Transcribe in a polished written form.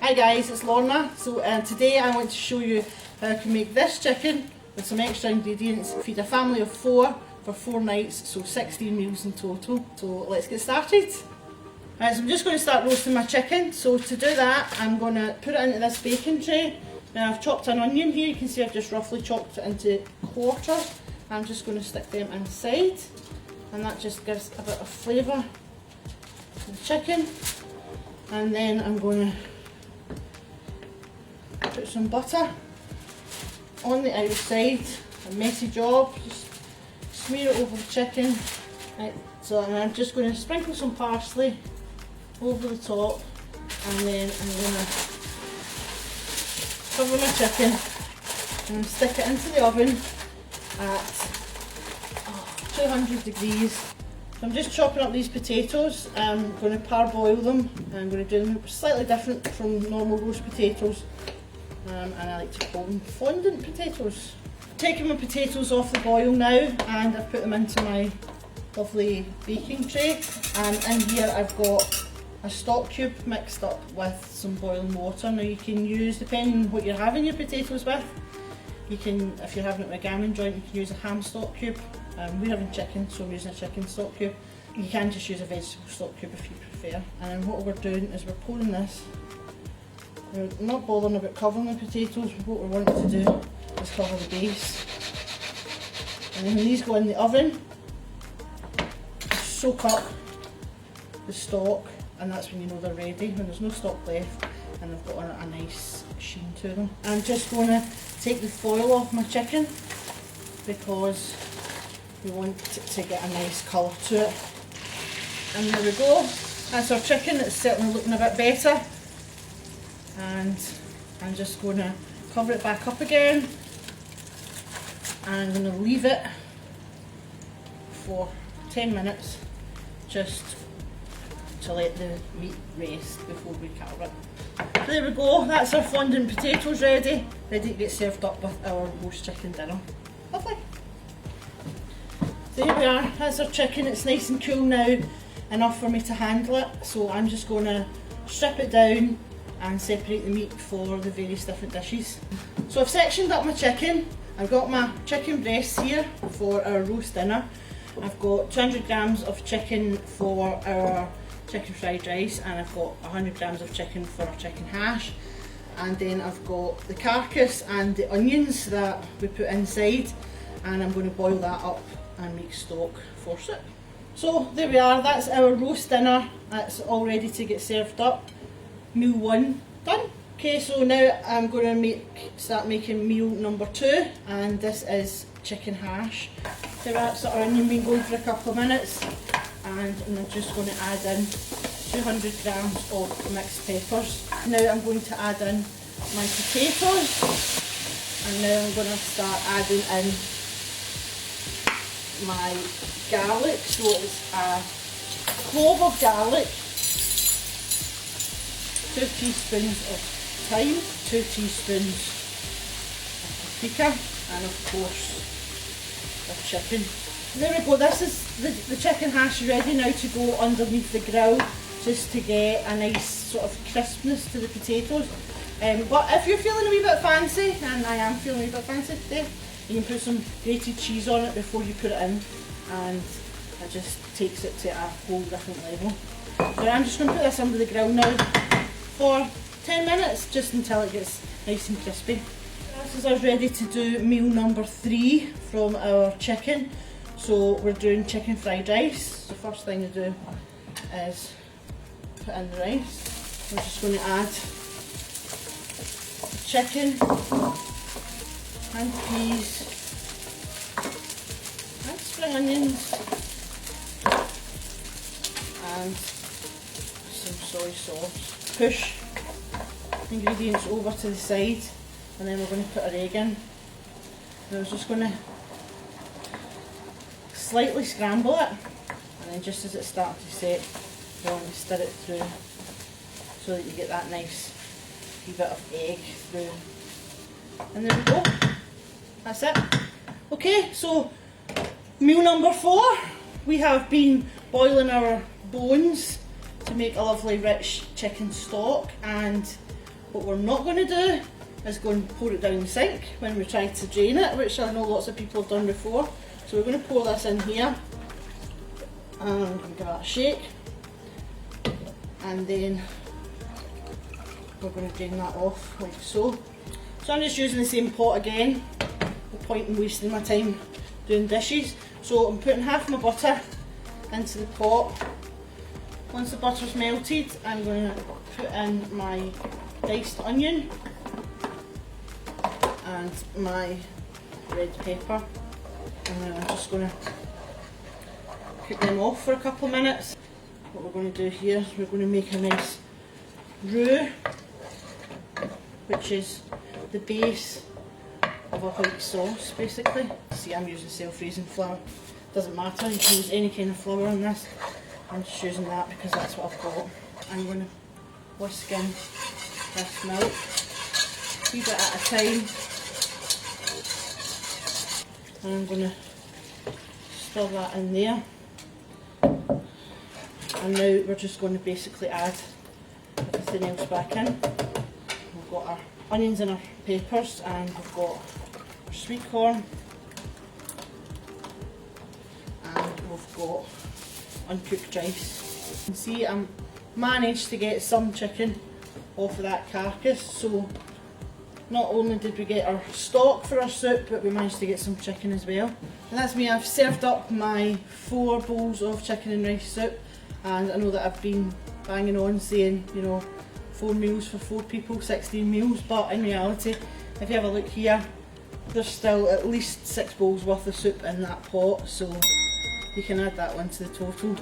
Hi guys, it's Lorna. So today I want to show you how I can make this chicken with some extra ingredients, feed a family of 4 for 4 nights, so 16 meals in total. So let's get started. So I'm just going to start roasting my chicken. So to do that, I'm going to put it into this baking tray. Now I've chopped an onion here, you can see I've just roughly chopped it into quarters. I'm just going to stick them inside, and that just gives a bit of flavour to the chicken. And then I'm going to put some butter on the outside, a messy job, just smear it over the chicken. Right, so I'm just going to sprinkle some parsley over the top, and then I'm going to cover my chicken and stick it into the oven at 200 degrees. So I'm just chopping up these potatoes. I'm going to parboil them. I'm going to do them slightly different from normal roast potatoes, and I like to call them fondant potatoes. Taking my potatoes off the boil now, and I've put them into my lovely baking tray, and in here I've got a stock cube mixed up with some boiling water. Now you can use, depending on what you're having your potatoes with, you can, if you're having it with a gammon joint, you can use a ham stock cube. We're having chicken, so I'm using a chicken stock cube. You can just use a vegetable stock cube if you prefer. And then what we're doing is we're pouring this. We're not bothering about covering the potatoes, what we're wanting to do is cover the base. And then when these go in the oven, soak up the stock, and that's when you know they're ready, when there's no stock left and they've got a nice sheen to them. I'm just going to take the foil off my chicken because we want to get a nice colour to it. And there we go, that's our chicken. It's certainly looking a bit better, and I'm just going to cover it back up again, and I'm going to leave it for 10 minutes just to let the meat rest before we carve it. So there we go, that's our fondant potatoes ready to get served up with our roast chicken dinner. Lovely. There we are, that's our chicken. It's nice and cool now, enough for me to handle it. So I'm just going to strip it down and separate the meat for the various different dishes. So I've sectioned up my chicken. I've got my chicken breasts here for our roast dinner. I've got 200 grams of chicken for our chicken fried rice, and I've got 100 grams of chicken for our chicken hash. And then I've got the carcass and the onions that we put inside, and I'm going to boil that up and make stock for soup. So there we are, that's our roast dinner. That's all ready to get served up. Meal 1 done. Okay, so now I'm going to start making meal number 2, and this is chicken hash. So that's our onion been going for a couple of minutes, and I'm just going to add in 200 grams of mixed peppers. Now I'm going to add in my potatoes, and now I'm going to start adding in my garlic. So it's a clove of garlic, 2 teaspoons of thyme, 2 teaspoons of paprika, and of course of chicken. There we go, this is the chicken hash ready now to go underneath the grill, just to get a nice sort of crispness to the potatoes. But if you're feeling a wee bit fancy, and I am feeling a wee bit fancy today, you can put some grated cheese on it before you put it in, and it just takes it to a whole different level. So I'm just going to put this under the grill now for 10 minutes, just until it gets nice and crispy. This is us ready to do meal number 3 from our chicken. So we're doing chicken fried rice. The first thing to do is put in the rice. We're just going to add the chicken and peas and spring onions and some soy sauce. Push ingredients over to the side, and then we're going to put our egg in. And I was just going to slightly scramble it, and then just as it starts to set, you want to stir it through so that you get that nice wee bit of egg through. And there we go, that's it. Okay, so meal number 4, we have been boiling our bones to make a lovely rich chicken stock, and What we're not going to do is go and pour it down the sink when we try to drain it, which I know lots of people have done before. So we're going to pour this in here and give that a shake, and then we're going to drain that off like so. So I'm just using the same pot again, no point in wasting my time doing dishes. So I'm putting half my butter into the pot. Once the butter's melted, I'm going to put in my diced onion and my red pepper, and then I'm just going to cook them off for a couple of minutes. What we're going to do here is we're going to make a nice roux, which is the base of a white sauce basically. See, I'm using self-raising flour, doesn't matter, you can use any kind of flour on this. I'm just using that because that's what I've got. I'm going to whisk in this milk, a wee bit at a time, and I'm going to stir that in there. And now we're just going to basically add everything else back in. We've got our onions and our peppers, and we've got our sweet corn, and we've got uncooked rice. You can see I managed to get some chicken off of that carcass, so not only did we get our stock for our soup, but we managed to get some chicken as well. And that's me, I've served up my 4 bowls of chicken and rice soup, and I know that I've been banging on saying, you know, 4 meals for 4 people, 16 meals, but in reality, if you have a look here, there's still at least 6 bowls worth of soup in that pot, so you can add that one to the total.